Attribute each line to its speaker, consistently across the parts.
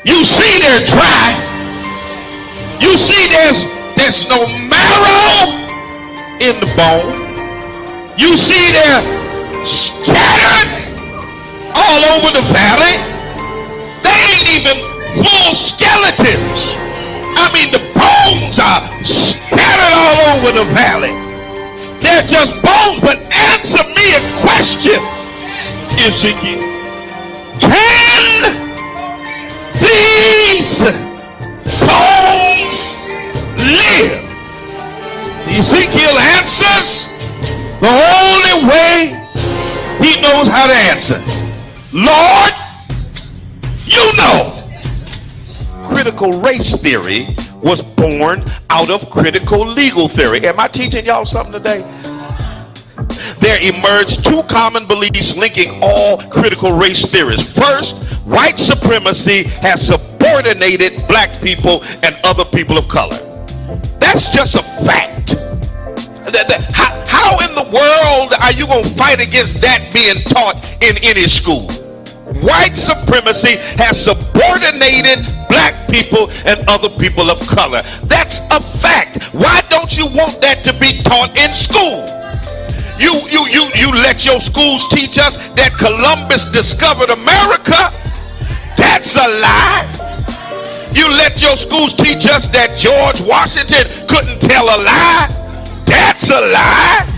Speaker 1: You see they're dry. You see there's no marrow in the bone. You see they're scattered all over the valley. They ain't even full skeletons. I mean, the bones are scattered all over the valley. They're just bones. But answer me a question, Ezekiel. Can these bones live? Ezekiel answers the only way he knows how to answer. Lord, you know. Critical race theory was born out of critical legal theory. Am I teaching y'all something today? There emerged two common beliefs linking all critical race theories. First, white supremacy has subordinated black people and other people of color. That's just a fact. How in the world are you going to fight against that being taught in any school? White supremacy has subordinated black people and other people of color. That's a fact. Why don't you want that to be taught in school? You let your schools teach us that Columbus discovered America. That's a lie. You let your schools teach us that George Washington couldn't tell a lie. That's a lie.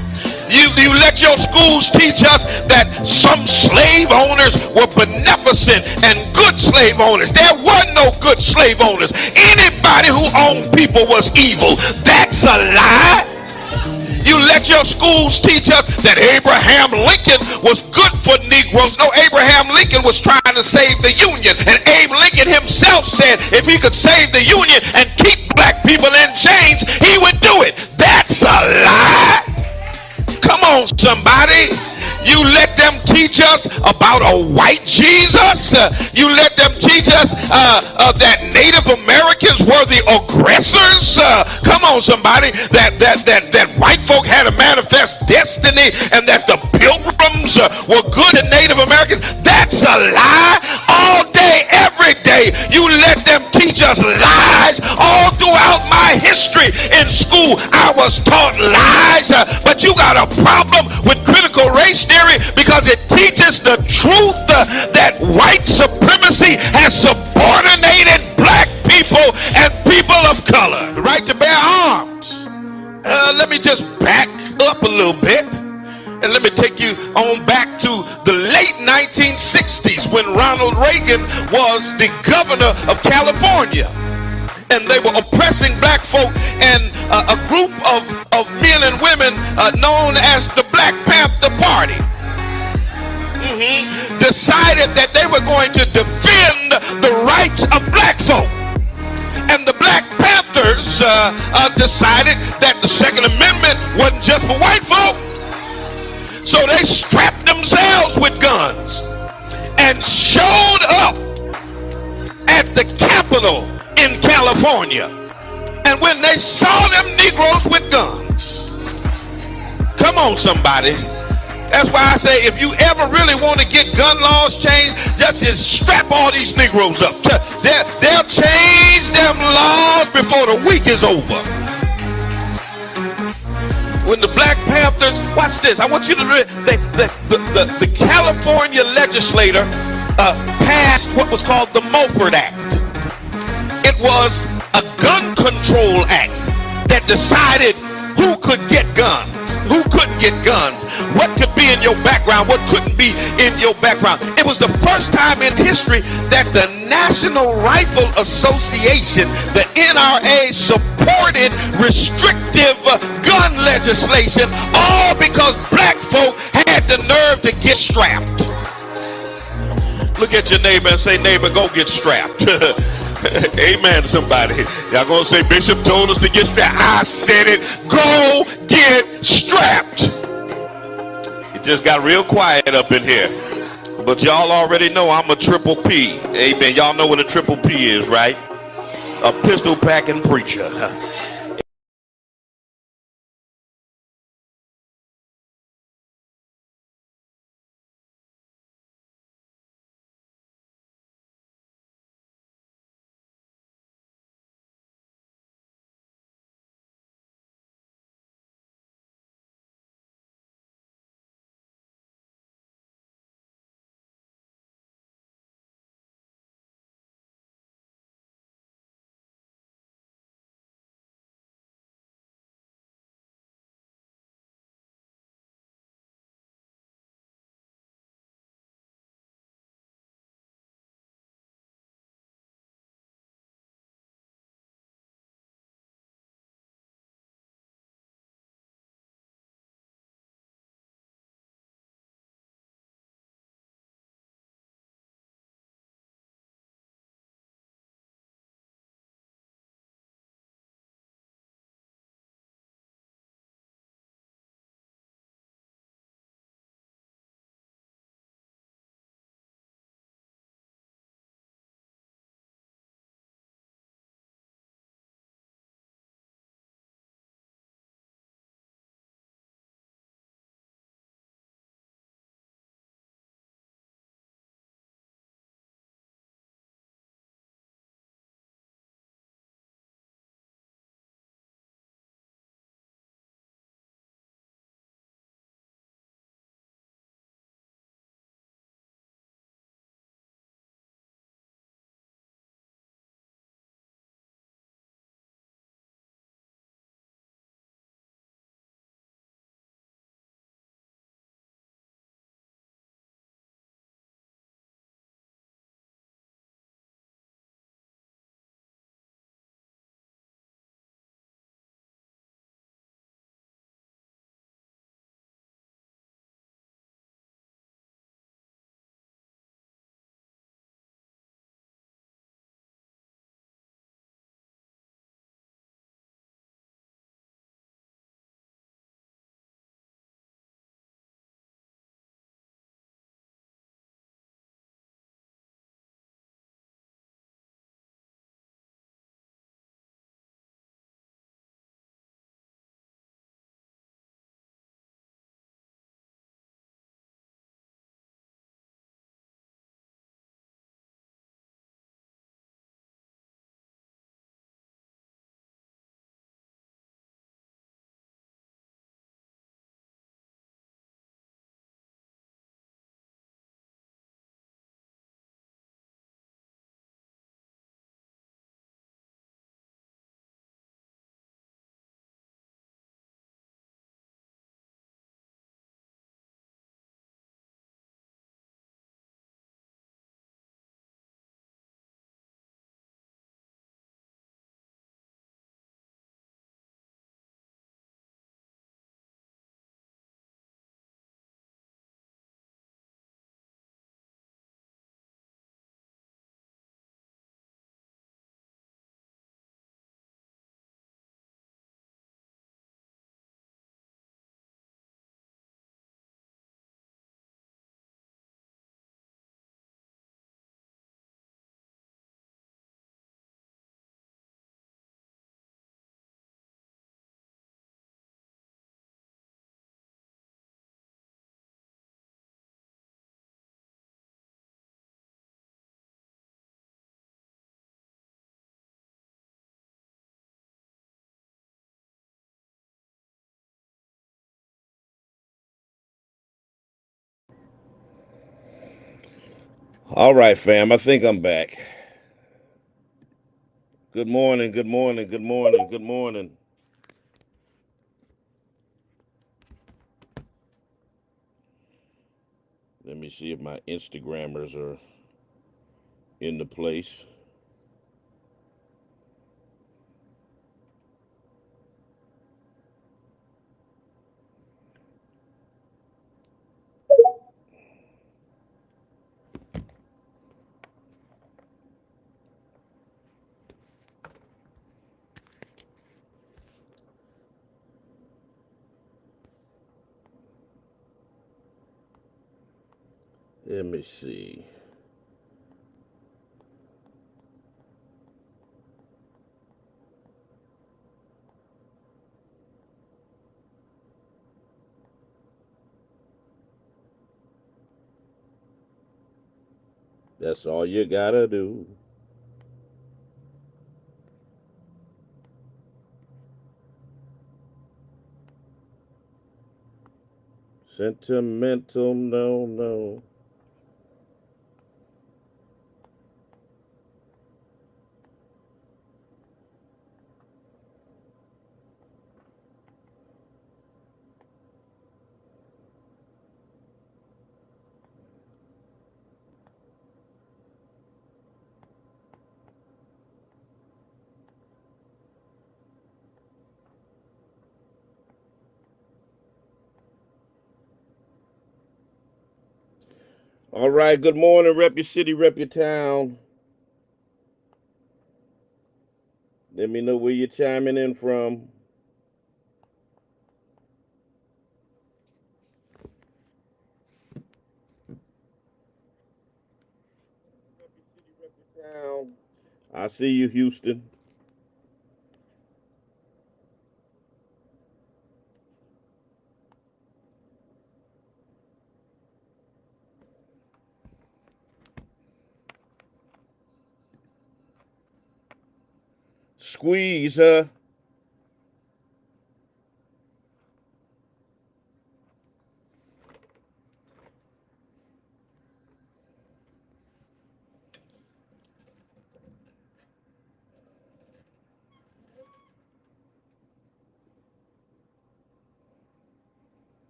Speaker 1: You let your schools teach us that some slave owners were beneficent and good slave owners. There were no good slave owners. Anybody who owned people was evil. That's a lie. You let your schools teach us that Abraham Lincoln was good for Negroes. No, Abraham Lincoln was trying to save the Union. And Abe Lincoln himself said if he could save the Union and keep black people in chains, he would do it. That's a lie. Come on, somebody. You let them teach us about a white Jesus. You let them teach us that Native Americans were the aggressors. Come on, somebody. That white folk had a manifest destiny and that the pilgrims were good at Native Americans. That's a lie. All day, every day, you let them teach us lies. All throughout my history in school, I was taught lies. But you got a problem with critical race theory because it teaches the truth that white supremacy has subordinated black people and people of color. The right to bear arms. Let me just back up a little bit and let me take you on back to the late 1960s when Ronald Reagan was the governor of California. And they were oppressing black folk, and a group of men and women known as the Black Panther Party decided that they were going to defend the rights of black folk. And the Black Panthers decided that the Second Amendment wasn't just for white folk. So they strapped themselves with guns and showed up at the Capitol in California. And when they saw them Negroes with guns, come on, somebody. That's why I say if you ever really want to get gun laws changed, just strap all these Negroes up. They'll change them laws before the week is over. When the Black Panthers, watch this, I want you to read, the California legislator passed what was called the Mulford Act. It was a gun control act that decided who could get guns, who couldn't get guns, what could be in your background, what couldn't be in your background. It was the first time in history that the National Rifle Association, the NRA, supported restrictive gun legislation, all because black folk had the nerve to get strapped. Look at your neighbor and say, neighbor, go get strapped. Amen, somebody. Y'all gonna say Bishop told us to get strapped. I said it. Go get strapped. It just got real quiet up in here. But y'all already know I'm a triple P. Amen. Y'all know what a triple P is, right? A pistol packing preacher. All right, fam. I think I'm back. Good morning. Good morning. Good morning. Good morning. Let me see if my Instagrammers are in the place. Let me see. That's all you gotta do. Sentimental, no, no. All right, good morning. Rep your city, rep your town. Let me know where you're chiming in from. I see you, Houston. Squeeze, huh?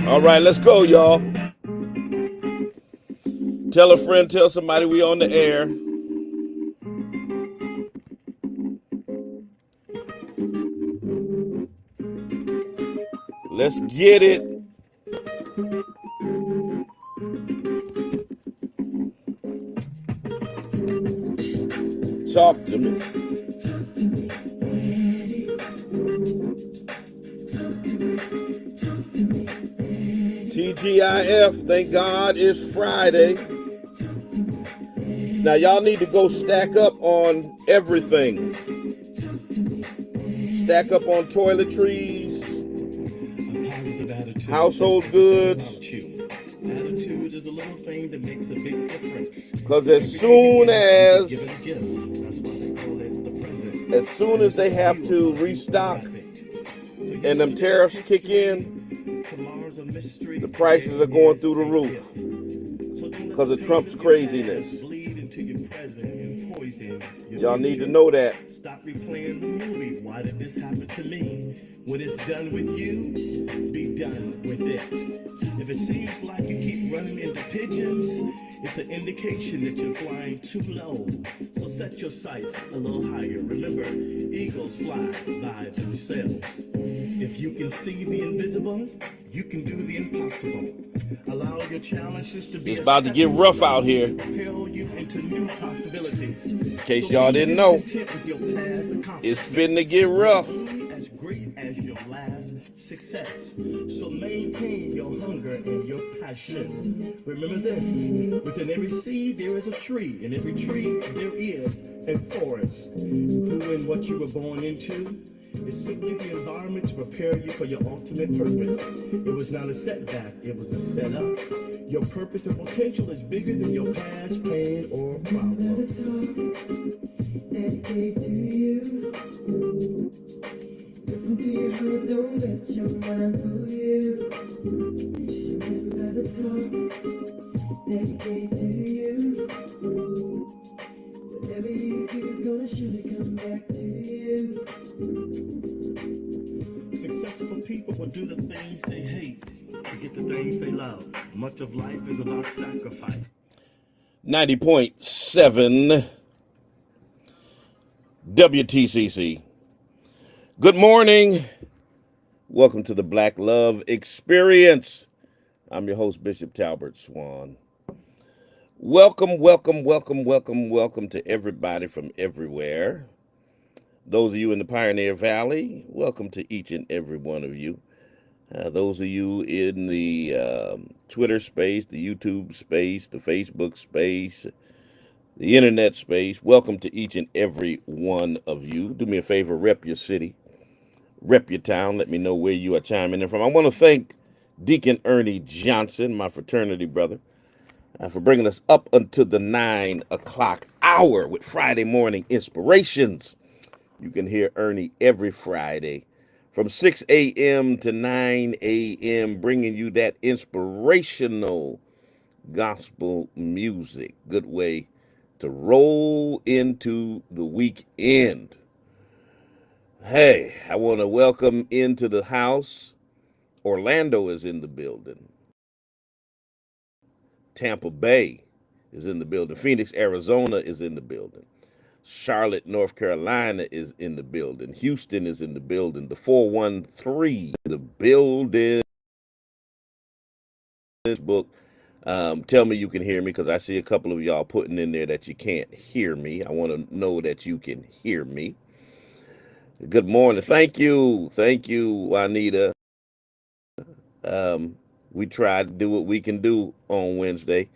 Speaker 1: All right, let's go, y'all. Tell a friend, tell somebody we on the air. Let's get it. Talk to me. TGIF, thank God it's Friday. Now y'all need to go stack up on everything. Stack up on toiletries, household goods. Attitude is a little thing that makes a big difference. Because as soon as they have to restock and them tariffs kick in, the prices are going through the roof because of Trump's craziness. Y'all need to know that. Stop replaying the movie. Why did this happen to me? When it's done with you, be done with it. If it seems like you keep running into pigeons, it's an indication that you're flying too low. So set your sights a little higher. Remember, eagles fly by themselves. If you can see the invisible, you can do the impossible. Allow your challenges to be. It's about to get rough out here. Propel you into new possibilities. In case y'all didn't know, it's finna to get rough. As great as your last success. So maintain your hunger and your passion. Remember this, within every seed there is a tree. In every tree there is a forest. Who and what you were born into is simply the environment to prepare you for your ultimate purpose. It was not a setback, it was a setup. Your purpose and potential is bigger than your past pain or problem.
Speaker 2: Listen to your heart, don't let your mind fool you. Remember the talk that he gave to you. Whatever you do is gonna surely come back to you.
Speaker 3: Successful people will do the things they hate to get the things they love. Much of life is about sacrifice.
Speaker 1: 90.7 WTCC. Good morning. Welcome to the Black Love Experience. I'm your host, Bishop Talbert Swan. Welcome to everybody from everywhere. Those of you in the Pioneer Valley, welcome to each and every one of you. Those of you in the Twitter space, the YouTube space, the Facebook space, the internet space, welcome to each and every one of you. Do me a favor, rep your city, rep your town. Let me know where you are chiming in from. I want to thank Deacon Ernie Johnson, my fraternity brother, for bringing us up until the 9 o'clock hour with Friday morning inspirations. You can hear Ernie every Friday from 6 a.m. to 9 a.m., bringing you that inspirational gospel music. Good way to roll into the weekend. Hey, I want to welcome into the house. Orlando is in the building. Tampa Bay is in the building. Phoenix, Arizona is in the building. Charlotte, North Carolina is in the building. Houston is in the building. The 413, the building. Book. Tell me you can hear me because I see a couple of y'all putting in there that you can't hear me. I want to know that you can hear me. Good morning. Thank you. Thank you, Juanita. We try to do what we can do on Wednesday.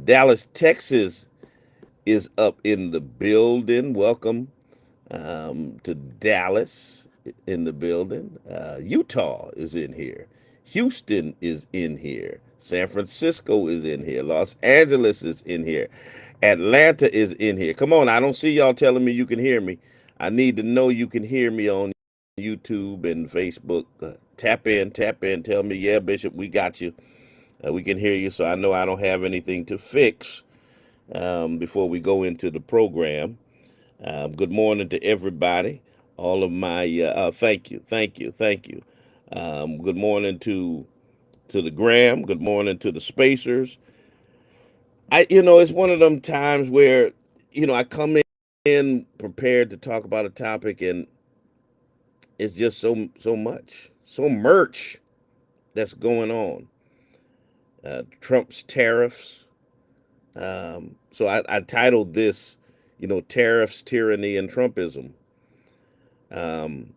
Speaker 1: Dallas, Texas is up in the building. Welcome to Dallas in the building. Utah is in here. Houston is in here. San Francisco is in here. Los Angeles is in here. Atlanta is in here. Come on, I don't see y'all telling me you can hear me. I need to know you can hear me on YouTube and Facebook. Tap in, tell me, yeah, Bishop, we got you. We can hear you, so I know I don't have anything to fix before we go into the program. Good morning to everybody. All of my thank you. Good morning to the Gram. Good morning to the Spacers. It's one of them times where I come in prepared to talk about a topic, and it's just so much, so merch that's going on. Trump's tariffs. So I titled this, tariffs, tyranny, and Trumpism. Um,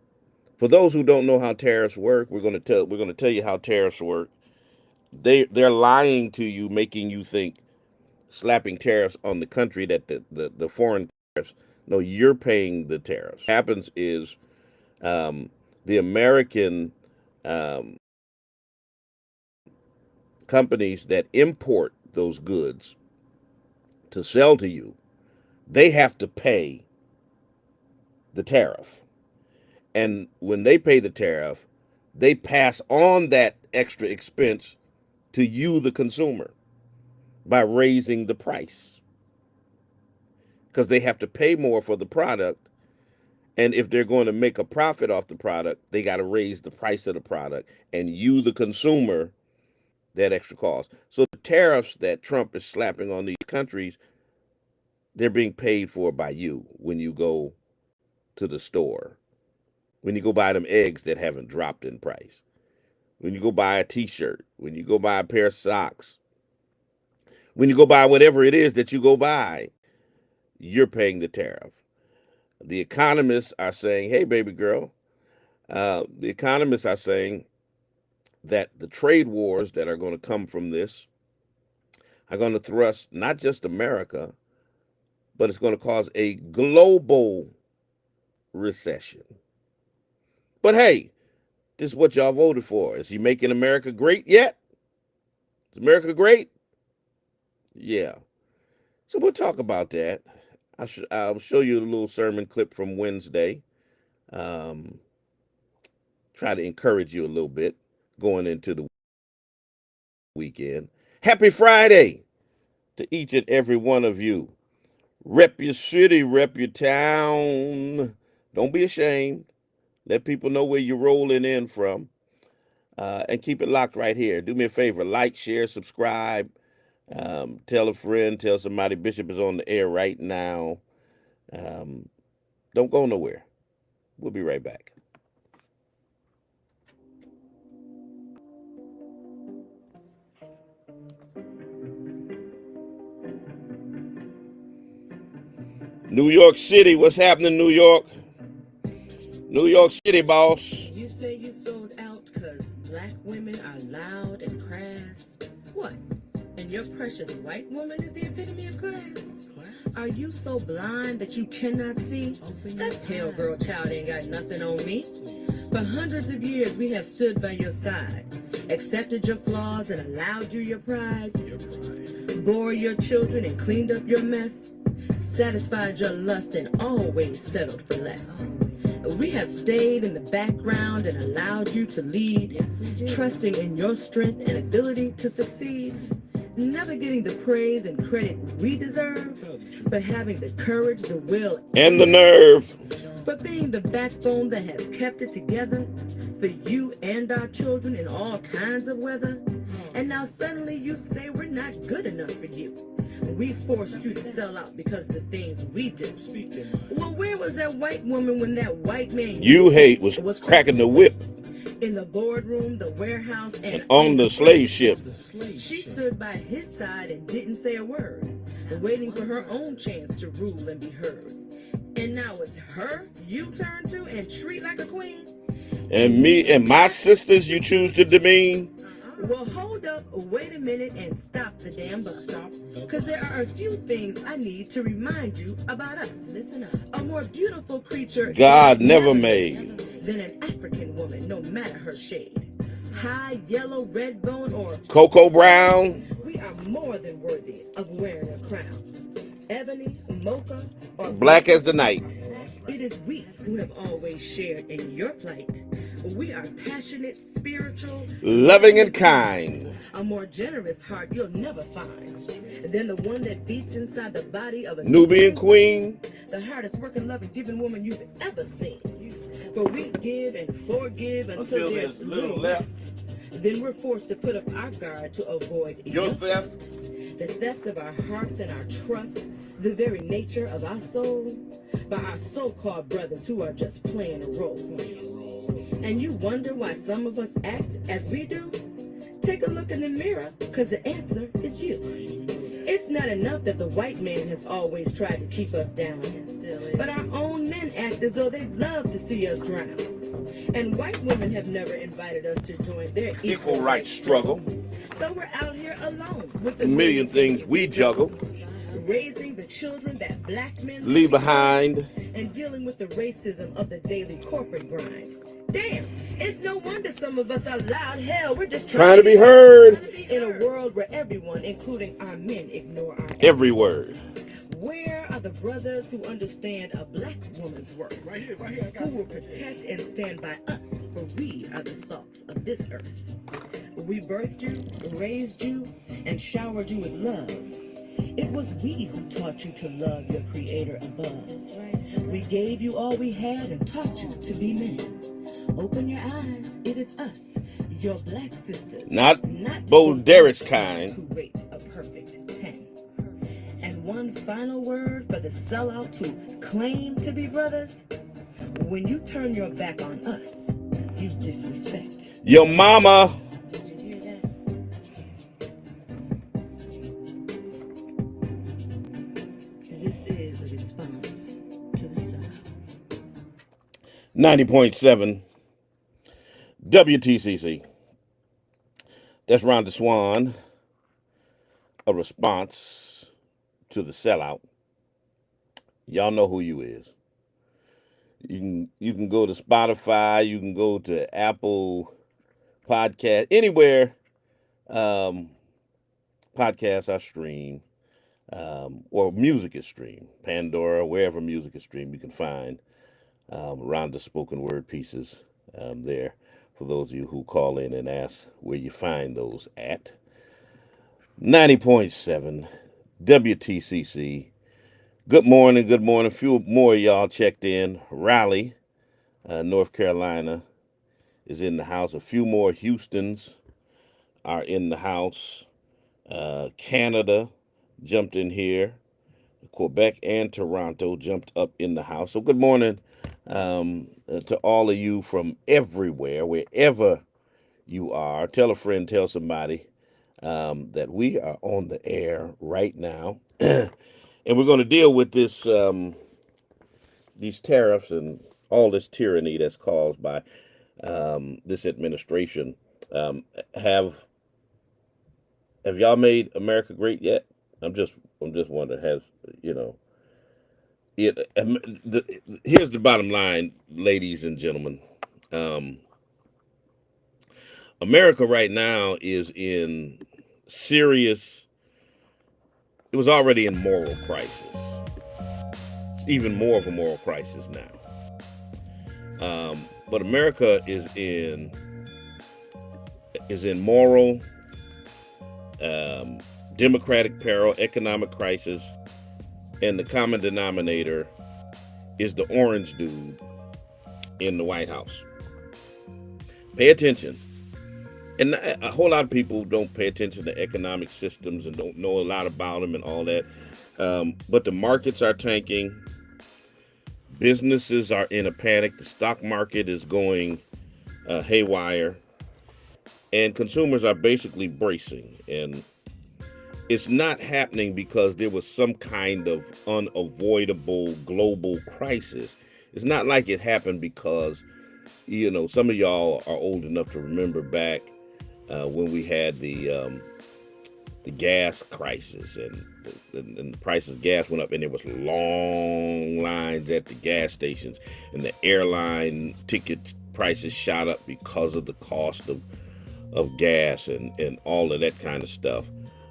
Speaker 1: For those who don't know how tariffs work, we're going to tell you how tariffs work. They're lying to you, making you think slapping tariffs on the country that the foreign tariffs. No, you're paying the tariffs. What happens is um, the American um, companies that import those goods to sell to you, they have to pay the tariff. And when they pay the tariff, they pass on that extra expense to you, the consumer, by raising the price because they have to pay more for the product. And if they're going to make a profit off the product, they got to raise the price of the product, and you, the consumer, that extra cost. So the tariffs that Trump is slapping on these countries, they're being paid for by you when you go to the store, when you go buy them eggs that haven't dropped in price, when you go buy a T-shirt, when you go buy a pair of socks, when you go buy whatever it is that you go buy, you're paying the tariff. The economists are saying, hey, baby girl, the economists are saying that the trade wars that are going to come from this are going to thrust not just America, but it's going to cause a global recession. But hey, this is what y'all voted for. Is he making America great yet? Is America great? Yeah. So we'll talk about that. I'll show you a little sermon clip from Wednesday. Um, try to encourage you a little bit going into the weekend. Happy Friday to each and every one of you. Rep your city, rep your town. Don't be ashamed. Let people know where you're rolling in from. And keep it locked right here. Do me a favor, like, share, subscribe. Tell a friend, tell somebody Bishop is on the air right now. Don't go nowhere. We'll be right back. New York City, what's happening, New York? New York City, boss.
Speaker 2: You say you sold out because black women are loud and crass. What? And your precious white woman is the epitome of class? Are you so blind that you cannot see? That pale girl child ain't got nothing on me. For hundreds of years we have stood by your side, accepted your flaws and allowed you your pride. Bore your children and cleaned up your mess, satisfied your lust and always settled for less. We have stayed in the background and allowed you to lead, trusting in your strength and ability to succeed. Never getting the praise and credit we deserve, but having the courage, the will,
Speaker 1: and the nerve.
Speaker 2: For being the backbone that has kept it together, for you and our children in all kinds of weather. And now suddenly you say we're not good enough for you. We forced you to sell out because of the things we do. Well, where was that white woman when that white man
Speaker 1: you hate was cracking the whip?
Speaker 2: In the boardroom, the warehouse, and
Speaker 1: on the slave ship.
Speaker 2: She stood by his side and didn't say a word, waiting for her own chance to rule and be heard. And now it's her you turn to and treat like a queen.
Speaker 1: And me and my sisters you choose to demean?
Speaker 2: Well, hold up, wait a minute, and stop the damn bus. Because there are a few things I need to remind you about us. Listen up. A more beautiful creature
Speaker 1: God never made
Speaker 2: than an African woman, no matter her shade. High, yellow, red bone, or
Speaker 1: Cocoa Brown.
Speaker 2: We are more than worthy of wearing a crown. Ebony, mocha, or
Speaker 1: Black as the night.
Speaker 2: It is we who have always shared in your plight. We are passionate, spiritual,
Speaker 1: loving and kind.
Speaker 2: A more generous heart you'll never find than the one that beats inside the body of a
Speaker 1: Nubian queen.
Speaker 2: The hardest working, loving, giving woman you've ever seen. For we give and forgive until there's little left. Then we're forced to put up our guard to avoid
Speaker 1: your theft.
Speaker 2: The theft of our hearts and our trust, the very nature of our soul, by our so-called brothers who are just playing a role. And you wonder why some of us act as we do? Take a look in the mirror, because the answer is you. It's not enough that the white man has always tried to keep us down, but our own men act as though they'd love to see us drown. And white women have never invited us to join their
Speaker 1: equal rights struggle.
Speaker 2: So we're out here alone with the
Speaker 1: a million things we juggle.
Speaker 2: Raising the children that black men
Speaker 1: leave behind.
Speaker 2: And dealing with the racism of the daily corporate grind. Damn, it's no wonder some of us are loud. Hell, we're just
Speaker 1: trying to be heard.
Speaker 2: In a world where everyone, including our men, ignore our
Speaker 1: every word.
Speaker 2: Where are the brothers who understand a black woman's worth? Right here, who will protect and stand by us, for we are the salt of this earth. We birthed you, raised you, and showered you with love. It was we who taught you to love your creator above. We gave you all we had and taught you to be men. Open your eyes, it is us, your black sisters.
Speaker 1: Not Bo Derek's kind.
Speaker 2: Who rate a perfect 10. And one final word for the sellout who claim to be brothers. When you turn your back on us, you disrespect
Speaker 1: your mama.
Speaker 2: Did you hear that? This is a response to the South.
Speaker 1: 90.7 WTCC. That's Talbert Swan. A response to the sellout. Y'all know who you is. You can go to Spotify. You can go to Apple Podcast. Anywhere podcasts are streamed. Or music is streamed. Pandora, wherever music is streamed, you can find around the spoken word pieces there. for those of you who call in and ask where you find those at. 90.7 WTCC. Good morning, good morning. A few more of y'all checked in. Raleigh, North Carolina is in the house. A few more Houstons are in the house. Canada jumped in here. Quebec and Toronto jumped up in the house. So good morning to all of you from everywhere, wherever you are. Tell a friend, tell somebody that we are on the air right now. And we're going to deal with this these tariffs and all this tyranny that's caused by this administration. Have y'all made America great yet? I'm just wondering. Has here's the bottom line, ladies and gentlemen. America right now is in serious. It was already in moral crisis. It's even more of a moral crisis now. But America is in moral, democratic peril, economic crisis, and the common denominator is the orange dude in the White House. Pay attention. And a whole lot of people don't pay attention to economic systems and don't know a lot about them and all that. But the markets are tanking. Businesses are in a panic. The stock market is going haywire. And consumers are basically bracing. And it's not happening because there was some kind of unavoidable global crisis. It's not like it happened because, some of y'all are old enough to remember back when we had the gas crisis and the price of gas went up and there was long lines at the gas stations and the airline ticket prices shot up because of the cost of gas and all of that kind of stuff.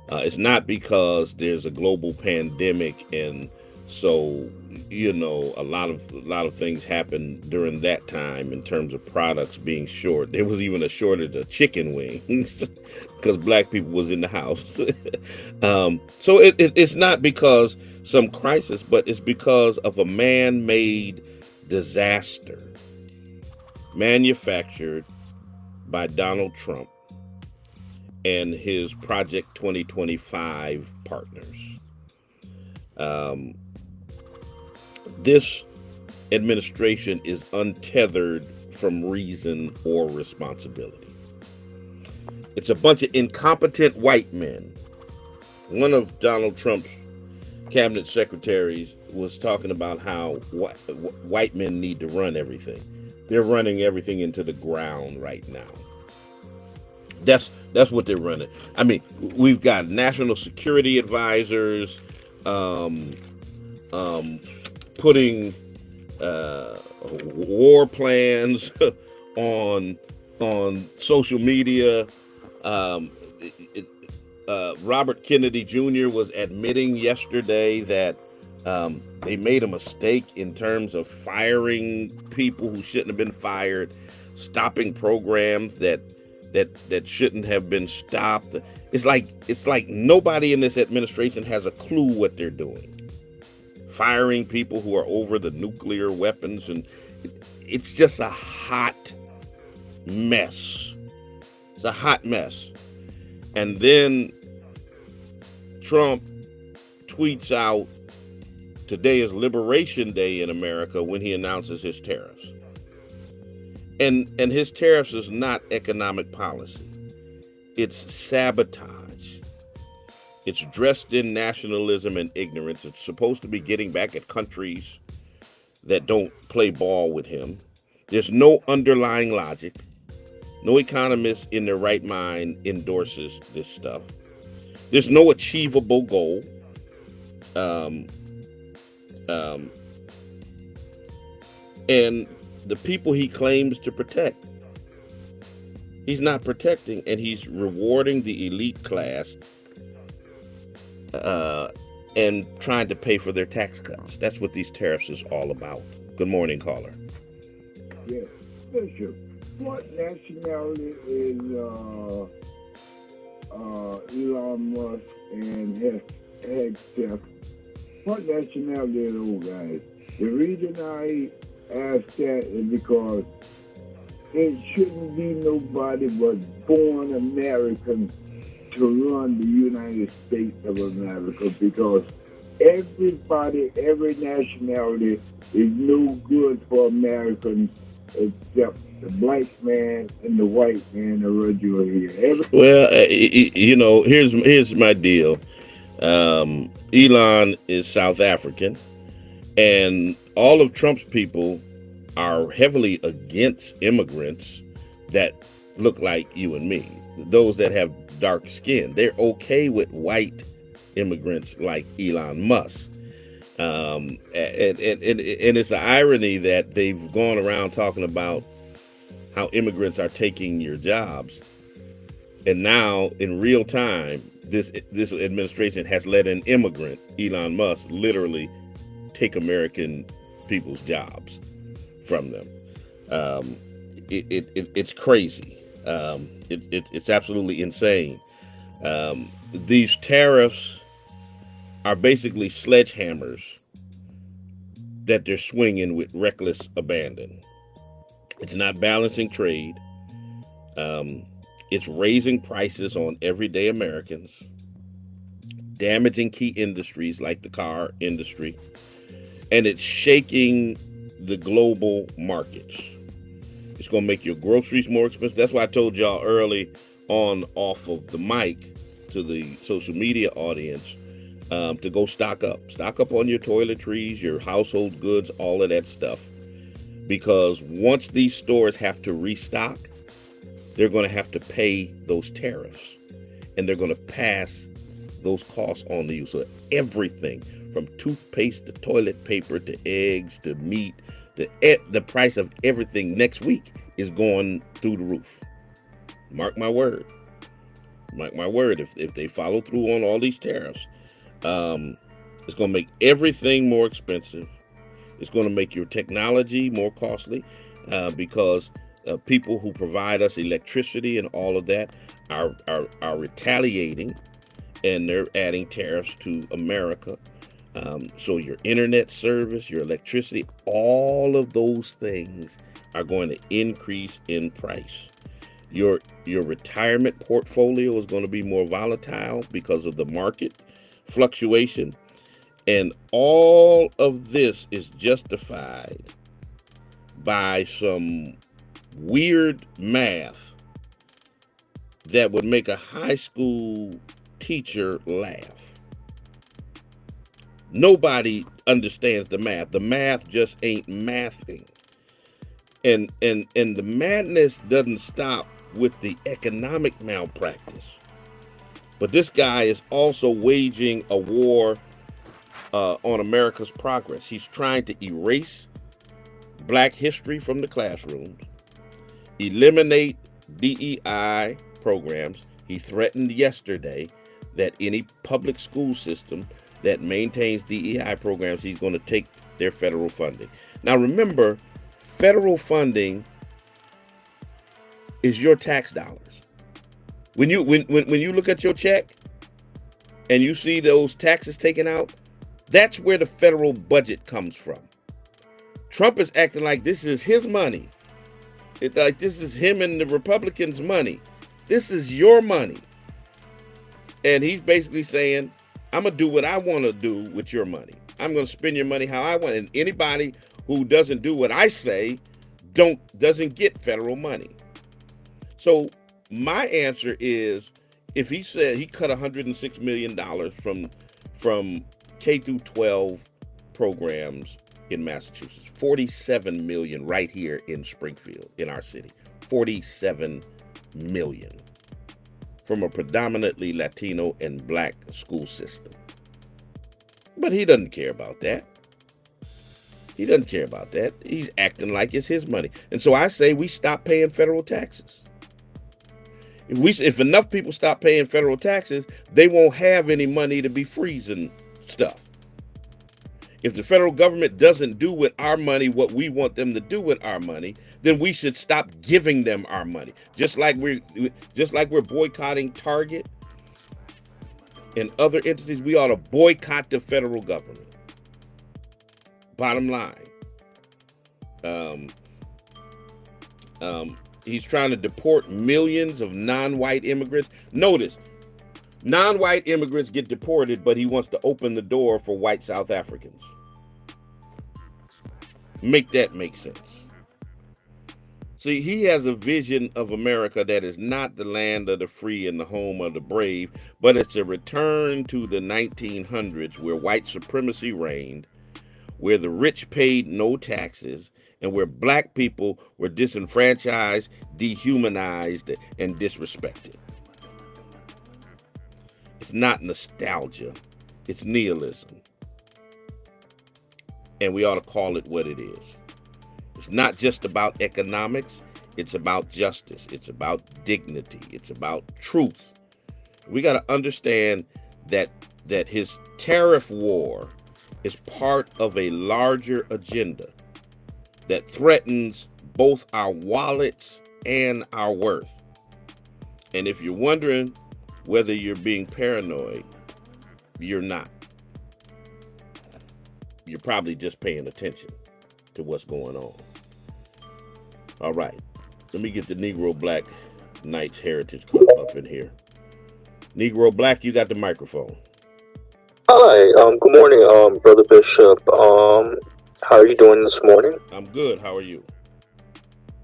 Speaker 1: It's not because there's a global pandemic and so a lot of things happened during that time in terms of products being short. There was even a shortage of chicken wings because black people was in the house. So it's not because some crisis, but it's because of a man-made disaster manufactured by Donald Trump and his Project 2025 partners. This administration is untethered from reason or responsibility. It's a bunch of incompetent white men. One of Donald Trump's cabinet secretaries was talking about how white men need to run everything. They're running everything into the ground right now. That's what they're running. I mean, we've got national security advisors putting war plans on social media. Robert Kennedy Jr. was admitting yesterday that they made a mistake in terms of firing people who shouldn't have been fired, stopping programs that shouldn't have been stopped. It's like nobody in this administration has a clue what they're doing. Firing people who are over the nuclear weapons, and it's just a hot mess. It's a hot mess. And then Trump tweets out, today is Liberation Day in America, when he announces his tariffs. And his tariffs is not economic policy. It's sabotage. It's dressed in nationalism and ignorance. It's supposed to be getting back at countries that don't play ball with him. There's no underlying logic. No economist in their right mind endorses this stuff. There's no achievable goal. And the people he claims to protect, he's not protecting, and he's rewarding the elite class and trying to pay for their tax cuts. That's what these tariffs is all about. Good morning, caller.
Speaker 4: Yeah, Bishop. What nationality is Elon Musk and his chef? What nationality are those guys? The reason I ask that is because it shouldn't be nobody but born Americans to run the United States of America, because everybody, every nationality is no good for Americans except the black man and the white man original here.
Speaker 5: Well, here's my deal. Elon is South African, and all of Trump's people are heavily against immigrants that look like you and me. Those that have dark skin, they're okay with white immigrants like Elon Musk. And it's an irony that they've gone around talking about how immigrants are taking your jobs, and now in real time, this administration has let an immigrant, Elon Musk, literally take American people's jobs from them. It's crazy. It's absolutely insane. These tariffs are basically sledgehammers that they're swinging with reckless abandon. It's not balancing trade. It's raising prices on everyday Americans, damaging key industries like the car industry, and it's shaking the global markets. It's going to make your groceries more expensive. That's why I told y'all early on off of the mic to the social media audience to go stock up. Stock up on your toiletries, your household goods, all of that stuff. Because once these stores have to restock, they're going to have to pay those tariffs, and they're going to pass those costs on to you. So everything from toothpaste to toilet paper to eggs to meat, the price of everything next week is going through the roof. Mark my word. Mark my word. If they follow through on all these tariffs, it's going to make everything more expensive. It's going to make your technology more costly because people who provide us electricity and all of that are retaliating, and they're adding tariffs to America. So your internet service, your electricity, all of those things are going to increase in price. Your retirement portfolio is going to be more volatile because of the market fluctuation. And all of this is justified by some weird math that would make a high school teacher laugh. Nobody understands the math. The math just ain't mathing. And the madness doesn't stop with the economic malpractice. But this guy is also waging a war on America's progress. He's trying to erase Black history from the classrooms, eliminate DEI programs. He threatened yesterday that any public school system that maintains DEI programs, he's going to take their federal funding. Now remember, federal funding is your tax dollars. When you look at your check and you see those taxes taken out, that's where the federal budget comes from. Trump is acting like this is his money. Like this is him and the Republicans' money. This is your money. And he's basically saying, I'm going to do what I want to do with your money. I'm going to spend your money how I want. And anybody who doesn't do what I say doesn't get federal money. So my answer is, if he said he cut $106 million from K through 12 programs in Massachusetts, 47 million right here in Springfield, in our city, 47 million from a predominantly Latino and Black school system. But he doesn't care about that. He doesn't care about that. He's acting like it's his money. And so I say we stop paying federal taxes. If enough people stop paying federal taxes, they won't have any money to be freezing stuff. If the federal government doesn't do with our money what we want them to do with our money, then we should stop giving them our money. Just like we're boycotting Target and other entities, we ought to boycott the federal government. Bottom line. He's trying to deport millions of non-white immigrants. Notice, non-white immigrants get deported, but he wants to open the door for white South Africans. Make that make sense. See, he has a vision of America that is not the land of the free and the home of the brave, but it's a return to the 1900s where white supremacy reigned, where the rich paid no taxes, and where black people were disenfranchised, dehumanized, and disrespected. It's not nostalgia, it's nihilism. And we ought to call it what it is. It's not just about economics, it's about justice, it's about dignity, it's about truth. We got to understand that his tariff war is part of a larger agenda that threatens both our wallets and our worth. And if you're wondering whether you're being paranoid, you're not. You're probably just paying attention to what's going on. All right, let me get the Negro Black Knights Heritage Club up in here. Negro Black, you got the microphone.
Speaker 6: Hi, good morning, Brother Bishop. How are you doing this morning?
Speaker 5: I'm good. How are you?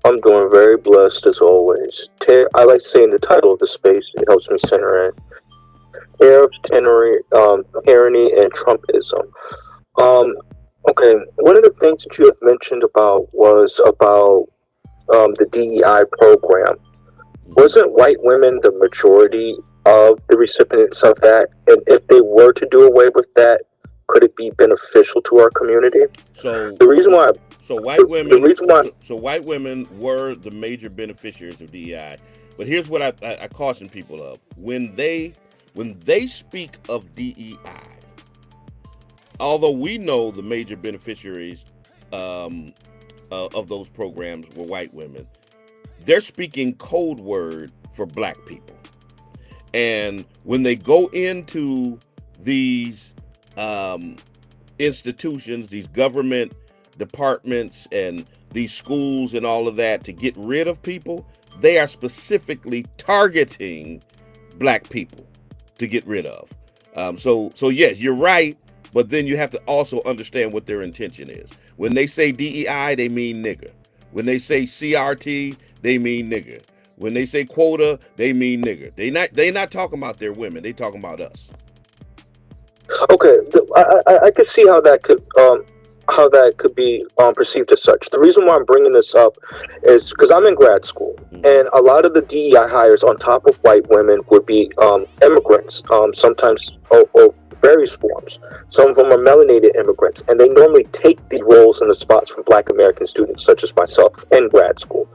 Speaker 6: I'm doing very blessed as always. I like saying the title of the space. It helps me center in. Tariffs, tyranny, and Trumpism. Okay, one of the things that you have mentioned was about the DEI program. Wasn't white women the majority of the recipients of that? And if they were to do away with that, could it be beneficial to our community? So white
Speaker 5: women were the major beneficiaries of DEI. But here's what I caution people of: when they speak of DEI, although we know the major beneficiaries of those programs were white women, they're speaking code word for black people. And when they go into these institutions, these government departments and these schools and all of that to get rid of people, they are specifically targeting black people to get rid of. So yes, you're right, but then you have to also understand what their intention is. When they say DEI, they mean nigger. When they say CRT, they mean nigger. When they say quota, they mean nigger. They not talking about their women. They talking about us.
Speaker 6: Okay, I could see how that could be perceived as such. The reason why I'm bringing this up is because I'm in grad school, and a lot of the DEI hires on top of white women would be immigrants, sometimes of various forms. Some of them are melanated immigrants, and they normally take the roles and the spots from Black American students, such as myself, in grad school.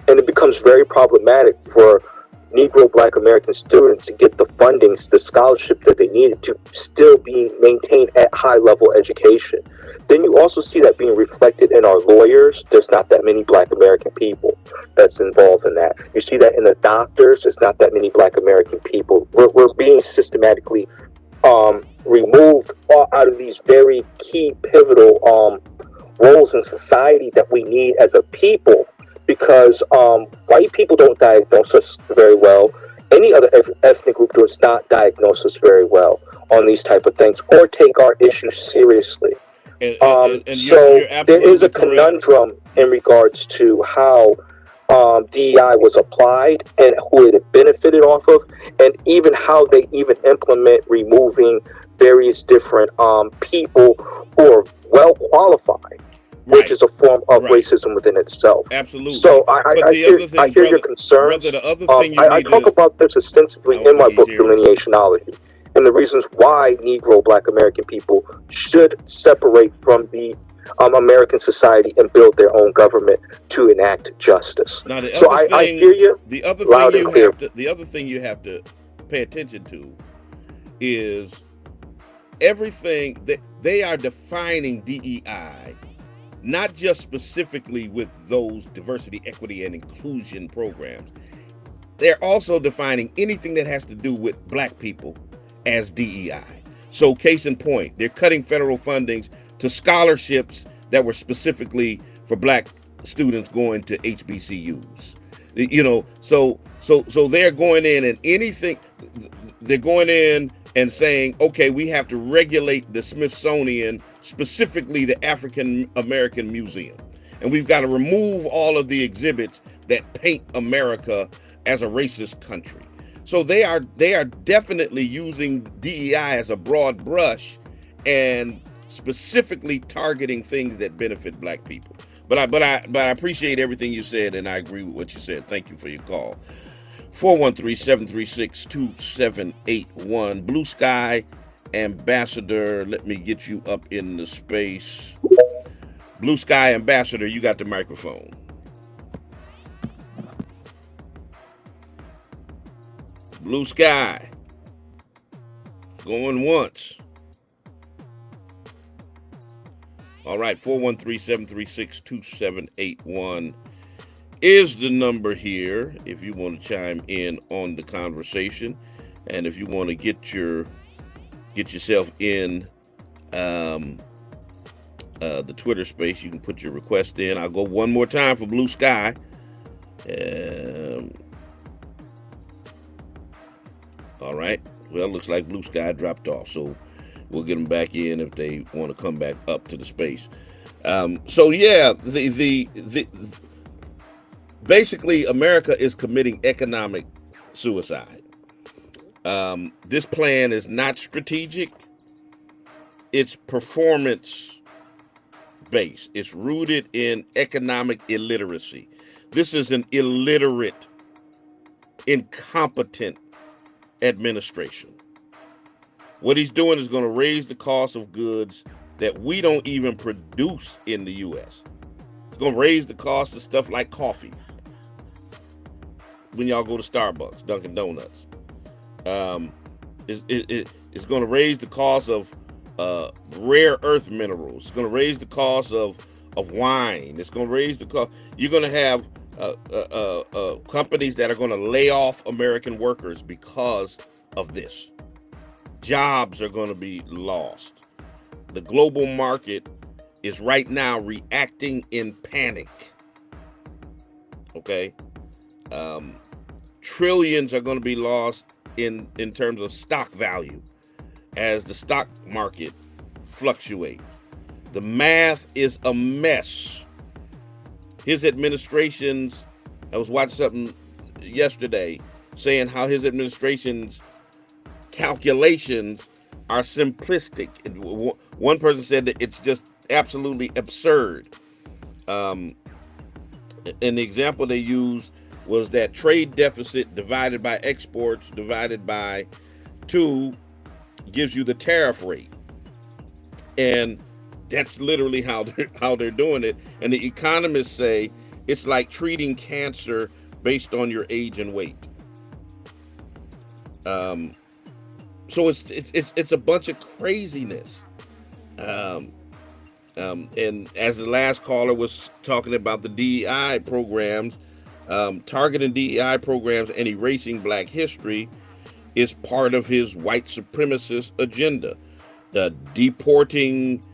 Speaker 6: And it becomes very problematic for Negro Black American students to get the fundings, the scholarship that they needed to still be maintained at high level education. Then you also see that being reflected in our lawyers. There's not that many Black American people that's involved in that. You see that in the doctors. There's not that many Black American people. We're being systematically removed out of these very key pivotal roles in society that we need as a people, because white people don't diagnose us very well. Any other ethnic group does not diagnose us very well on these type of things or take our issues seriously. And so there is a conundrum in regards to how DEI was applied and who it benefited off of, and even how they even implement removing various different people who are well qualified. Right. Which is a form of racism within itself.
Speaker 5: Absolutely.
Speaker 6: So I hear your concerns. I talk about this extensively in my book, Delineationology, and the reasons why Negro Black American people should separate from the American society and build their own government to enact justice.
Speaker 5: Now,
Speaker 6: I hear you. The other
Speaker 5: thing you have to pay attention to is everything that they are defining DEI not just specifically with those diversity, equity, and inclusion programs. They're also defining anything that has to do with black people as DEI. So case in point, they're cutting federal fundings to scholarships that were specifically for black students going to HBCUs. You know, so they're going in and they're going in and saying, okay, we have to regulate the Smithsonian, specifically the African American Museum. And we've got to remove all of the exhibits that paint America as a racist country. So they are definitely using DEI as a broad brush and specifically targeting things that benefit black people. But I appreciate everything you said, and I agree with what you said. Thank you for your call. 413-736-2781. Blue Sky Ambassador, let me get you up in the space. Blue Sky Ambassador, you got the microphone. Blue Sky. Going once. All right, 413-736-2781 is the number here if you want to chime in on the conversation. And if you want to get yourself in the Twitter space, you can put your request in. I'll go one more time for Blue Sky. All right. Well, looks like Blue Sky dropped off, so we'll get them back in if they want to come back up to the space. So yeah, basically America is committing economic suicide. This plan is not strategic. It's performance based. It's rooted in economic illiteracy. This is an illiterate, incompetent administration. What he's doing is going to raise the cost of goods that we don't even produce in the U.S. It's going to raise the cost of stuff like coffee. When y'all go to Starbucks, Dunkin' Donuts, it's going to raise the cost of rare earth minerals. It's going to raise the cost of wine. It's going to raise the cost. You're going to have companies that are going to lay off American workers because of this. Jobs are going to be lost. The global market is right now reacting in panic. Okay? Trillions are going to be lost in terms of stock value as the stock market fluctuates. The math is a mess. His administration's, I was watching something yesterday saying how his administration's calculations are simplistic. One person said that it's just absolutely absurd. And the example they used was that trade deficit divided by exports divided by 2 gives you the tariff rate. And that's literally how they're doing it. And the economists say it's like treating cancer based on your age and weight. So it's a bunch of craziness. And as the last caller was talking about the DEI programs, targeting DEI programs and erasing Black history is part of his white supremacist agenda. Deporting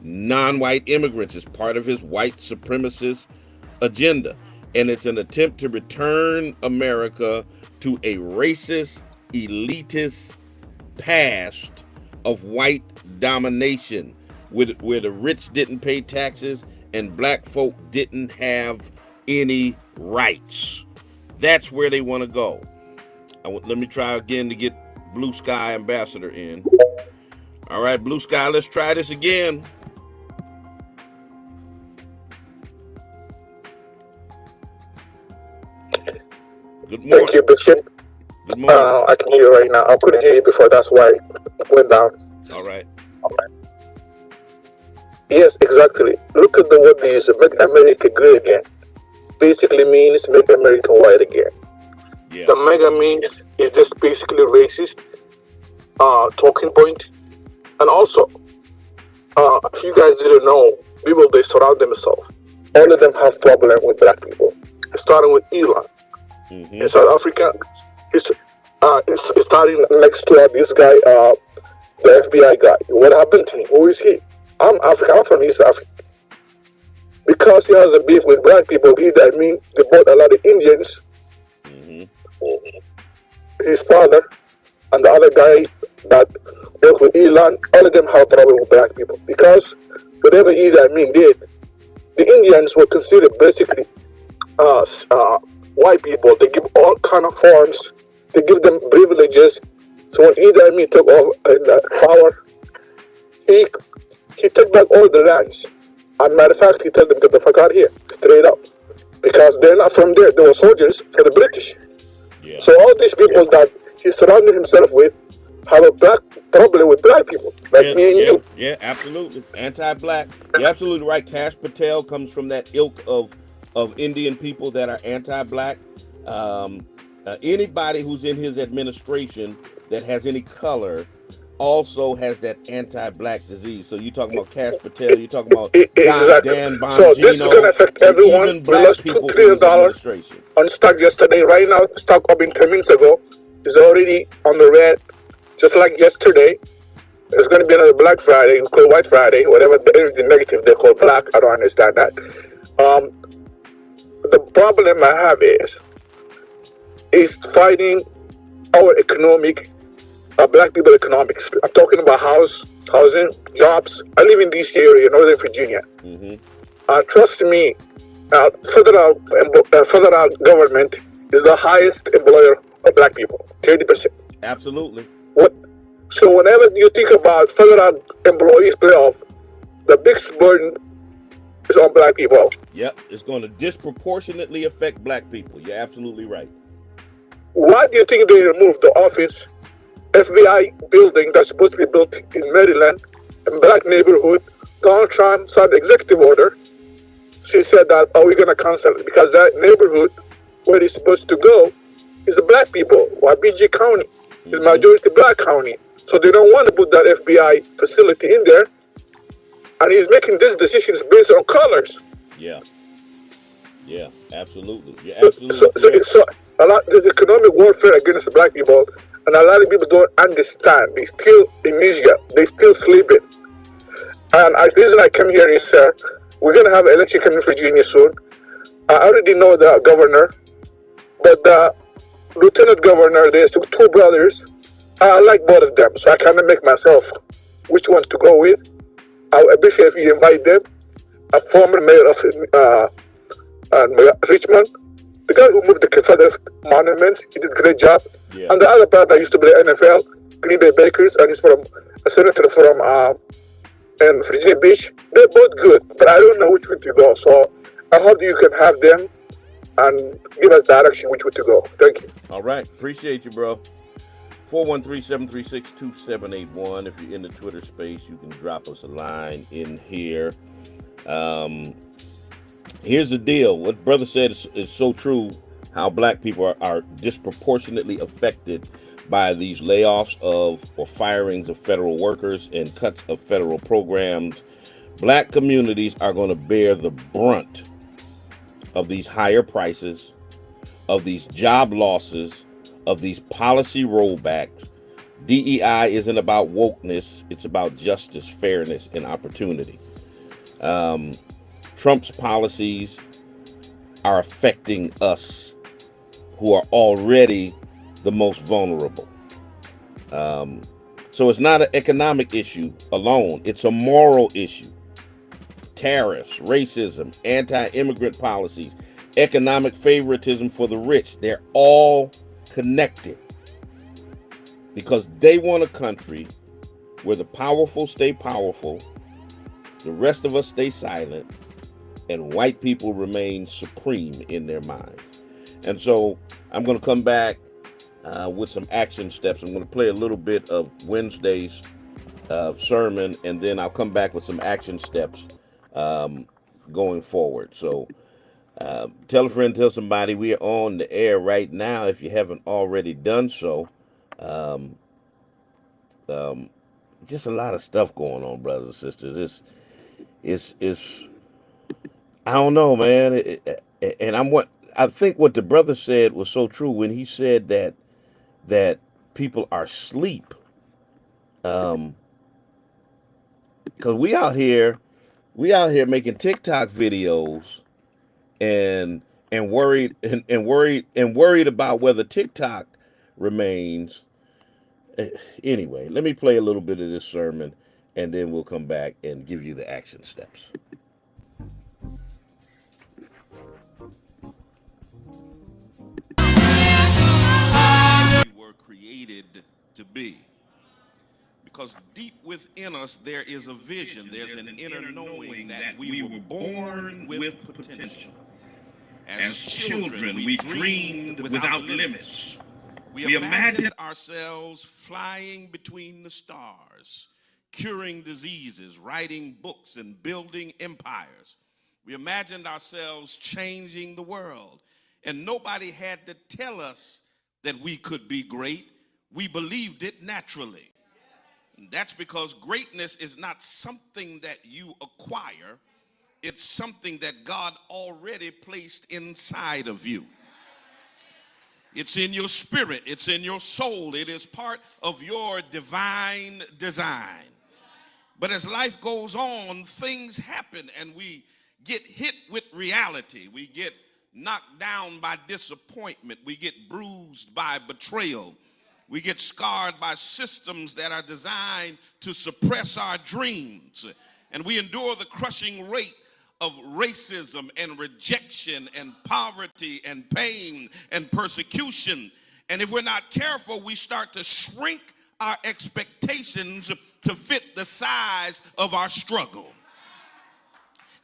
Speaker 5: non-white immigrants is part of his white supremacist agenda. And it's an attempt to return America to a racist, elitist past of white domination, where the rich didn't pay taxes and black folk didn't have any rights. That's where they want to go. Let me try again to get Blue Sky Ambassador in. All right, Blue Sky, let's try this again. Good morning.
Speaker 6: Thank you, Bishop.
Speaker 5: Good morning.
Speaker 6: I can hear you right now. I couldn't hear you before. That's why it went down.
Speaker 5: All right.
Speaker 6: Yes, exactly. Look at the word they use, make America great again. Basically means make America white again.
Speaker 5: Yeah.
Speaker 6: The mega means is just basically racist talking point. And also, if you guys didn't know, people they surround themselves. All of them have problem with black people. Starting with Elon in South Africa. It's starting next to this guy, the FBI guy. What happened to him? Who is he? I'm African. I'm from East Africa. Because he has a beef with black people, they bought a lot of Indians. His father and the other guy that worked with Elon, all of them have problem with black people. Because whatever Idi Amin did, the Indians were considered basically white people. They give all kind of forms. They give them privileges. So when Idi Amin took power, he took back all the lands. As a matter of fact, he told them, get the fuck out here, straight up. Because they're not from there. They were soldiers for the British. Yeah. So all these people that he surrounded himself with have a black problem with black people, like me and you.
Speaker 5: Yeah, absolutely. Anti-black. You're absolutely right. Kash Patel comes from that ilk of Indian people that are anti-black. Anybody who's in his administration that has any color also has that anti-black disease. So you talking about Kash Patel, you talking about
Speaker 6: exactly.
Speaker 5: Dan Bongino.
Speaker 6: So this is going to affect everyone. We lost $2 trillion on stock yesterday. Right now, stock up in 10 minutes ago is already on the red. Just like yesterday, there's going to be another Black Friday, called White Friday, whatever the negative they call black. I don't understand that. The problem I have is fighting our economic, black people economics. I'm talking about housing, jobs. I live in DC area, Northern Virginia. Trust me, federal government is the highest employer of black people, 30%.
Speaker 5: Absolutely.
Speaker 6: So whenever you think about federal employees layoff, the biggest burden is on black people.
Speaker 5: Yep, it's going to disproportionately affect black people. You're absolutely right.
Speaker 6: Why do you think they removed the office, FBI building that's supposed to be built in Maryland, in black neighborhood? Donald Trump signed an executive order. She said that, we're going to cancel it because that neighborhood where it's supposed to go is the black people. Wabiji County is majority black county. So they don't want to put that FBI facility in there. And he's making these decisions based on colors.
Speaker 5: Yeah. Yeah, absolutely. You're absolutely
Speaker 6: so a lot, there's economic warfare against black people, and a lot of people don't understand. They still amnesia. They still sleeping. And the reason I came here is we're going to have an election coming in Virginia soon. I already know the governor, but the lieutenant governor, there's two brothers. I like both of them, so I cannot make myself which one to go with. I appreciate if you invite them. A former mayor of Richmond, the guy who moved the Confederate monuments, he did a great job. Yeah. And the other part that used to play NFL, Green Bay Bakers, and he's from a senator from Virginia Beach. They're both good, but I don't know which way to go. So I hope you can have them and give us direction which way to go. Thank you.
Speaker 5: All right. Appreciate you, bro. 413-736-2781. If you're in the Twitter space, you can drop us a line in here. Here's the deal. What brother said is so true. How black people are disproportionately affected by these layoffs or firings of federal workers and cuts of federal programs. Black communities are going to bear the brunt of these higher prices, of these job losses, of these policy rollbacks. DEI isn't about wokeness. It's about justice, fairness, and opportunity. Trump's policies are affecting us who are already the most vulnerable. So it's not an economic issue alone. It's a moral issue. Tariffs, racism, anti-immigrant policies, economic favoritism for the rich, they're all connected because they want a country where the powerful stay powerful, the rest of us stay silent, and white people remain supreme in their minds. And so I'm going to come back with some action steps. I'm going to play a little bit of Wednesday's sermon, and then I'll come back with some action steps going forward. So tell a friend, tell somebody. We are on the air right now if you haven't already done so. Just a lot of stuff going on, brothers and sisters. it's I don't know, man. And I think what the brother said was so true when he said that people are asleep. Because we out here making TikTok videos and worried about whether TikTok remains. Anyway, let me play a little bit of this sermon, and then we'll come back and give you the action steps. We were created to be. Because deep within us there is a vision, there's an inner knowing that we were born with potential. As children, we dreamed without limits. We imagined ourselves flying between the stars, curing diseases, writing books, and building empires. We imagined ourselves changing the world. And nobody had to tell us that we could be great. We believed it naturally. And that's because greatness is not something that you acquire. It's something that God already placed inside of you. It's in your spirit. It's in your soul. It is part of your divine design. But as life goes on, things happen and we get hit with reality. We get knocked down by disappointment. We get bruised by betrayal. We get scarred by systems that are designed to suppress our dreams. And we endure the crushing weight of racism and rejection and poverty and pain and persecution. And if we're not careful, we start to shrink our expectations to fit the size of our struggle.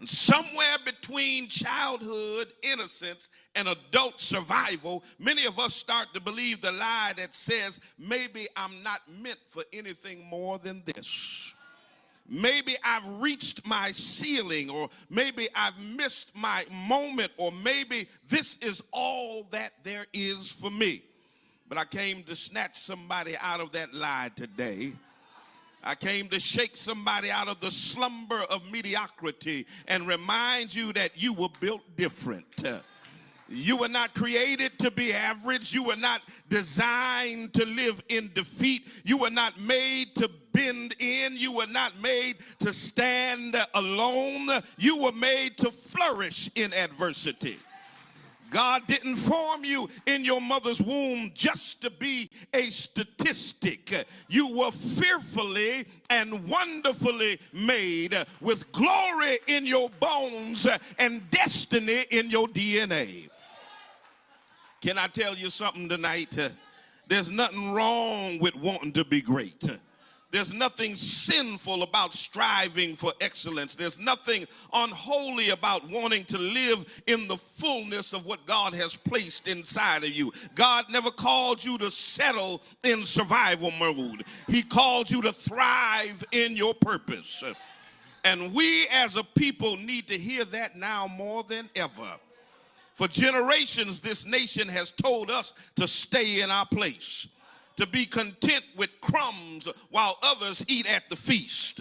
Speaker 5: And somewhere between childhood innocence and adult survival, many of us start to believe the lie that says, maybe I'm not meant for anything more than this. Maybe I've reached my ceiling, or maybe I've missed my moment, or maybe this is all that there is for me. But I came to snatch somebody out of that lie today. I came to shake somebody out of the slumber of mediocrity and remind you that you were built different. You were not created to be average. You were not designed to live in defeat. You were not made to bend in. You were not made to stand alone. You were made to flourish in adversity. God didn't form you in your mother's womb just to be a statistic. You were fearfully and wonderfully made with glory in your bones and destiny in your DNA. Can I tell you something tonight? There's nothing wrong with wanting to be great. There's nothing sinful about striving for excellence. There's nothing unholy about wanting to live in the fullness of what God has placed inside of you. God never called you to settle in survival mode. He called you to thrive in your purpose. And we as a people need to hear that now more than ever. For generations, this nation has told us to stay in our place, to be content with crumbs while others eat at the feast.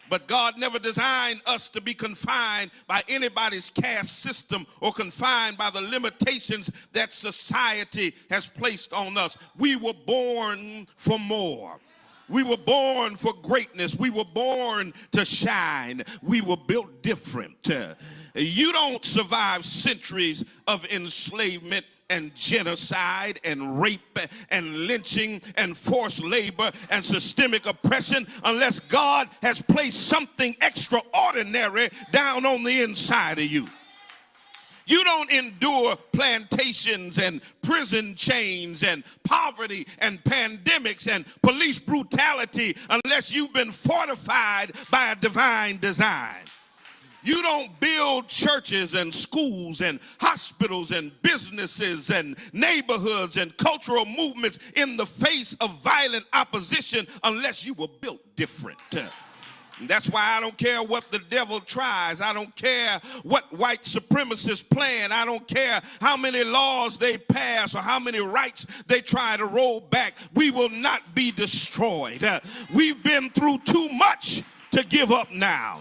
Speaker 5: But God never designed us to be confined by anybody's caste system or confined by the limitations that society has placed on us. We were born for more. We were born for greatness. We were born to shine. We were built different. You don't survive centuries of enslavement and genocide and rape and lynching and forced labor and systemic oppression unless God has placed something extraordinary down on the inside of you. You don't endure plantations and prison chains and poverty and pandemics and police brutality unless you've been fortified by a divine design. You don't build churches and schools and hospitals and businesses and neighborhoods and cultural movements in the face of violent opposition unless you were built different. That's why I don't care what the devil tries. I don't care what white supremacists plan. I don't care how many laws they pass or how many rights they try to roll back. We will not be destroyed. We've been through too much to give up now.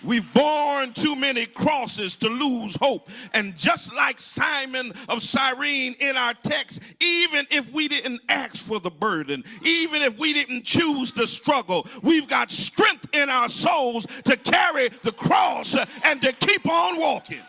Speaker 1: We've borne too many crosses to lose hope. And just like Simon of Cyrene in our text, even if we didn't ask for the burden, even if we didn't choose the struggle, we've got strength in our souls to carry the cross and to keep on walking.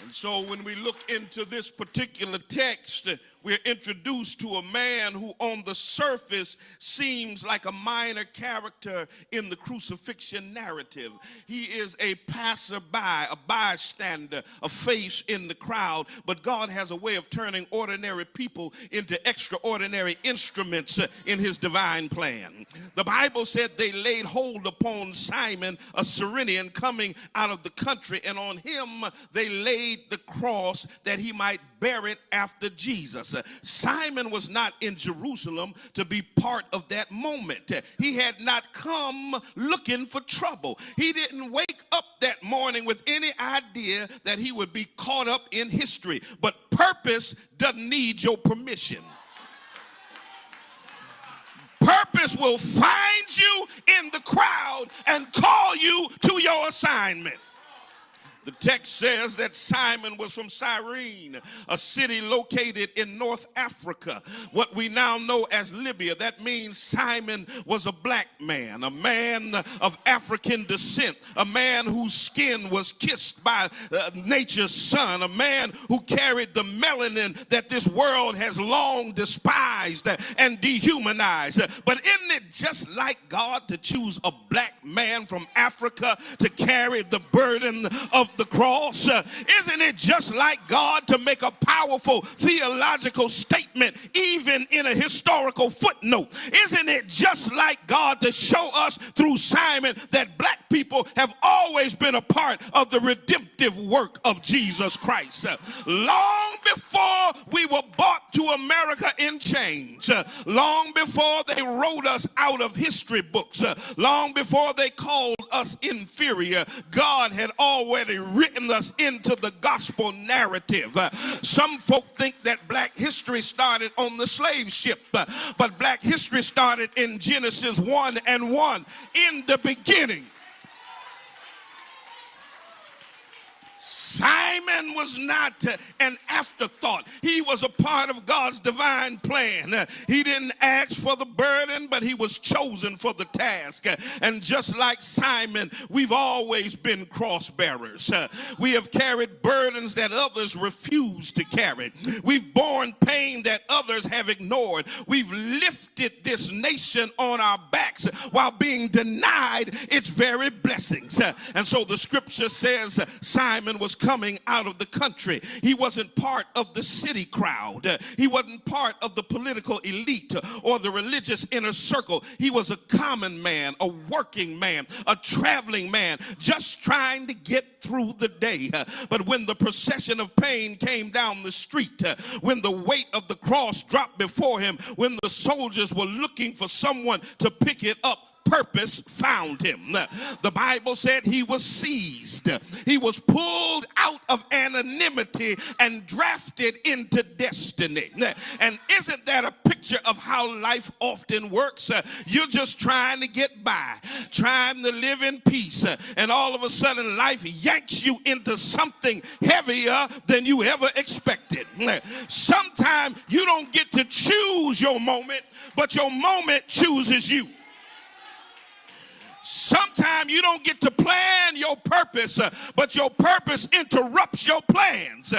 Speaker 1: And so when we look into this particular text, we're introduced to a man who on the surface seems like a minor character in the crucifixion narrative. He is a passerby, a bystander, a face in the crowd, but God has a way of turning ordinary people into extraordinary instruments in his divine plan. The Bible said they laid hold upon Simon, a Cyrenian coming out of the country, and on him they laid the cross that he might bear it after Jesus. Simon was not in Jerusalem to be part of that moment. He had not come looking for trouble. He didn't wake up that morning with any idea that he would be caught up in history. But purpose doesn't need your permission. Purpose will find you in the crowd and call you to your assignment. The text says that Simon was from Cyrene, a city located in North Africa, what we now know as Libya. That means Simon was a black man, a man of African descent, a man whose skin was kissed by nature's sun, a man who carried the melanin that this world has long despised and dehumanized. But isn't it just like God to choose a black man from Africa to carry the burden of the cross? Isn't it just like God to make a powerful theological statement even in a historical footnote? Isn't it just like God to show us through Simon that black people have always been a part of the redemptive work of Jesus Christ? Long before we were brought to America in chains, long before they wrote us out of history books, long before they called us inferior, God had already written us into the gospel narrative. Some folk think that black history started on the slave ship, but black history started in Genesis 1:1. In the beginning, Simon was not an afterthought. He was a part of God's divine plan. He didn't ask for the burden, but he was chosen for the task. And just like Simon, we've always been cross bearers. We have carried burdens that others refuse to carry. We've borne pain that others have ignored. We've lifted this nation on our backs while being denied its very blessings. And so the scripture says Simon was coming out of the country. He wasn't part of the city crowd. He wasn't part of the political elite or the religious inner circle. He was a common man, a working man, a traveling man, just trying to get through the day. But when the procession of pain came down the street, when the weight of the cross dropped before him, when the soldiers were looking for someone to pick it up, purpose found him. The Bible said he was seized. He was pulled out of anonymity and drafted into destiny. And isn't that a picture of how life often works? You're just trying to get by, trying to live in peace, and all of a sudden life yanks you into something heavier than you ever expected. Sometimes you don't get to choose your moment, but your moment chooses you. Sometimes you don't get to plan your purpose, but your purpose interrupts your plans.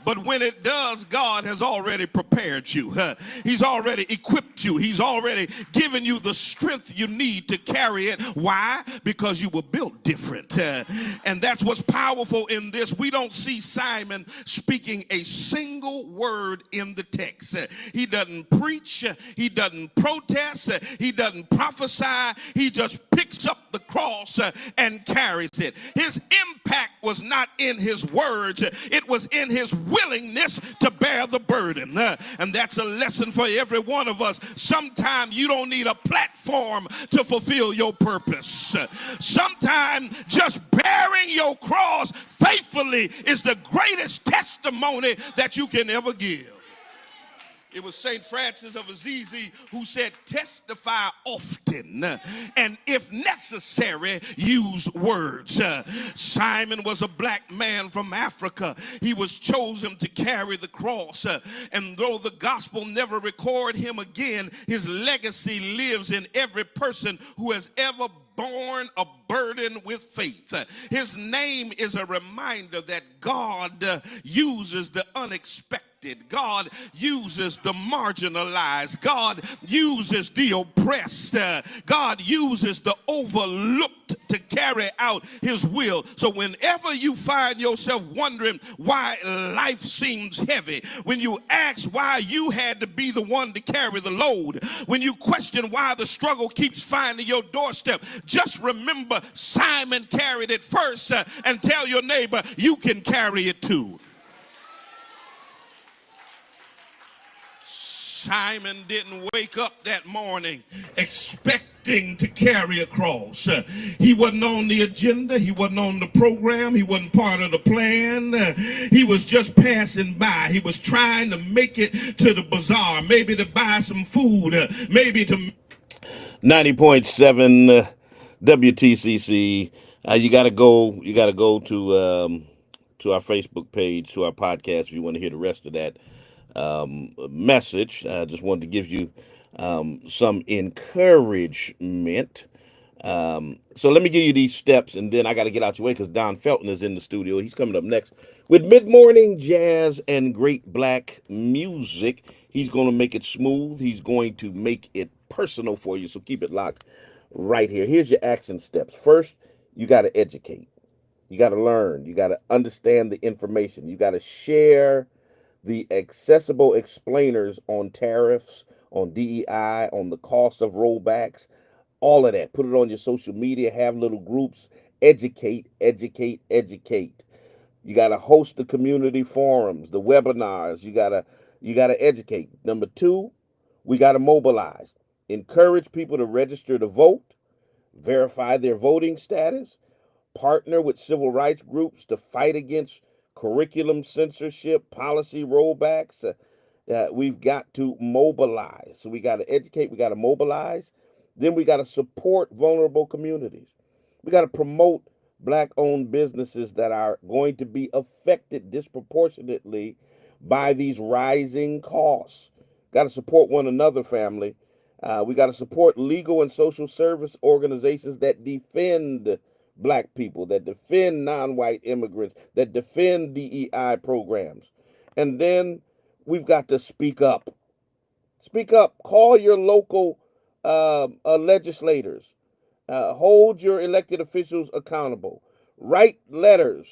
Speaker 1: But when it does, God has already prepared you. He's already equipped you. He's already given you the strength you need to carry it. Why? Because you were built different. And that's what's powerful in this. We don't see Simon speaking a single word in the text. He doesn't preach. He doesn't protest. He doesn't prophesy. He just picks up the cross and carries it. His impact was not in his words. It was in his willingness to bear the burden. And that's a lesson for every one of us. Sometimes you don't need a platform to fulfill your purpose. Sometimes just bearing your cross faithfully is the greatest testimony that you can ever give. It was St. Francis of Assisi who said, testify often, and if necessary, use words. Simon was a black man from Africa. He was chosen to carry the cross. And though the gospel never recorded him again, his legacy lives in every person who has ever borne a burden with faith. His name is a reminder that God uses the unexpected. God uses the marginalized. God uses the oppressed. God uses the overlooked to carry out his will. So whenever you find yourself wondering why life seems heavy, when you ask why you had to be the one to carry the load, when you question why the struggle keeps finding your doorstep, just remember Simon carried it first, and tell your neighbor you can carry it too. Simon didn't wake up that morning expecting to carry a cross. He wasn't on the agenda. He wasn't on the program. He wasn't part of the plan. He was just passing by. He was trying to make it to the bazaar, maybe to buy some food, maybe to... 90.7 WTCC. You got to go to our Facebook page, to our podcast, if you want to hear the rest of that message. I just wanted to give you some encouragement. So let me give you these steps, and then I got to get out your way because Don Felton is in the studio. He's coming up next with mid-morning jazz and great black music. He's going to make it smooth. He's going to make it personal for you, so keep it locked right here. Here's your action steps. First, you got to educate. You got to learn. You got to understand the information. You got to share the accessible explainers on tariffs, on DEI, on the cost of rollbacks, all of that. Put it on your social media, have little groups, educate, educate, educate. You got to host the community forums, the webinars. You got to educate. Number two, we got to mobilize. Encourage people to register to vote, verify their voting status, partner with civil rights groups to fight against curriculum censorship, policy rollbacks. We've got to mobilize. So we got to educate, we got to mobilize. Then we got to support vulnerable communities. We got to promote black-owned businesses that are going to be affected disproportionately by these rising costs. Got to support one another, family. We got to support legal and social service organizations that defend black people, that defend non-white immigrants, that defend DEI programs. And then we've got to speak up. Speak up. Call your local legislators. Hold your elected officials accountable. Write letters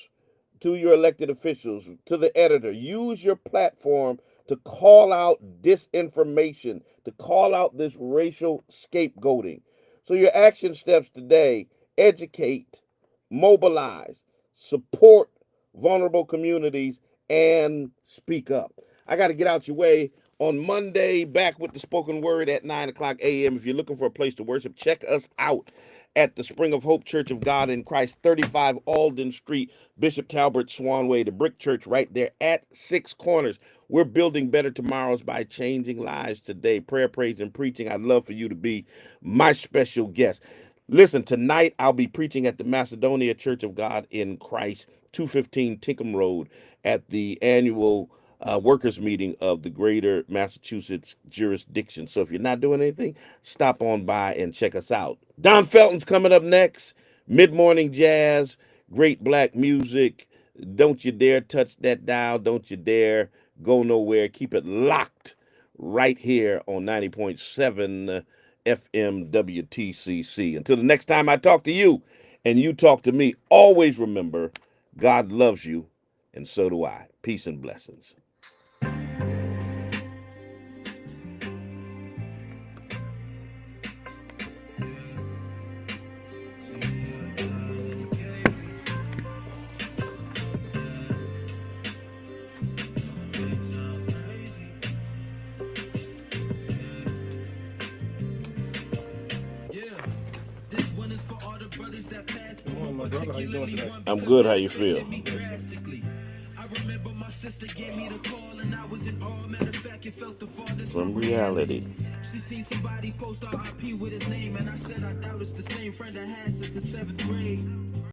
Speaker 1: to your elected officials, to the editor. Use your platform to call out disinformation, to call out this racial scapegoating. So your action steps today: educate, mobilize, support vulnerable communities, and speak up. I got to get out your way. On Monday, back with the spoken word at 9 o'clock a.m. If you're looking for a place to worship, check us out at the Spring of Hope Church of God in Christ, 35 Alden Street, Bishop Talbert Swan Way, the brick church right there at Six Corners. We're building better tomorrows by changing lives today. Prayer, praise, and preaching. I'd love for you to be my special guest. Listen, tonight I'll be preaching at the Macedonia Church of God in Christ, 215 Tinkham Road, at the annual workers meeting of the Greater Massachusetts jurisdiction. So if you're not doing anything, stop on by and check us out. Don Felton's coming up next. Mid-morning jazz, great black music. Don't you dare touch that dial. Don't you dare go nowhere. Keep it locked right here on 90.7 FM WTCC. Until the next time I talk to you and you talk to me, always remember, God loves you, and so do I. Peace and blessings.
Speaker 3: My brother, how you doing today?
Speaker 5: I'm good. How you feel?
Speaker 3: I remember my
Speaker 5: From reality.
Speaker 7: She seen somebody post RIP with his name, and I said I doubt it's the same friend I had since the 7th grade.